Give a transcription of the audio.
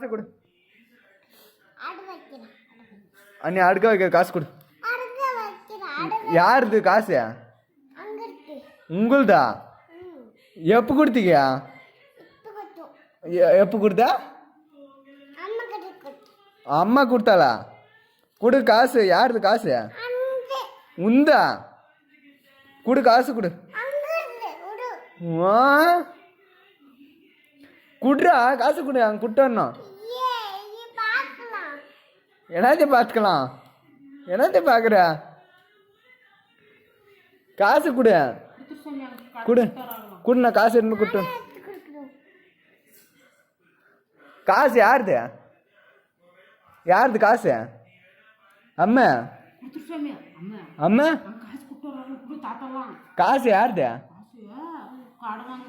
காசை கொடு. அண்ணி அடுக்க வைக்கிற காசு கொடு. யாருது காசு? உங்களுதா? எப்போ கொடுத்தீங்க? எப்போ கொடுத்தா? அம்மா கொடுத்தாளா? கொடு காசு. யாருது காசு? உந்தா? கொடு காசு கொடு. குடுறா காசு கொடு. அங்கே குட்டணும். என்னத்தையும் பார்த்துக்கலாம். என்னத்தையும் பார்க்குற? காசு கொடு. கொடு கொடு. நான் காசு எடுத்து குட்டு. காசு யாருது? யாருது காசு? அம்மா அம்மா காசு யாருது? காடு வாங்க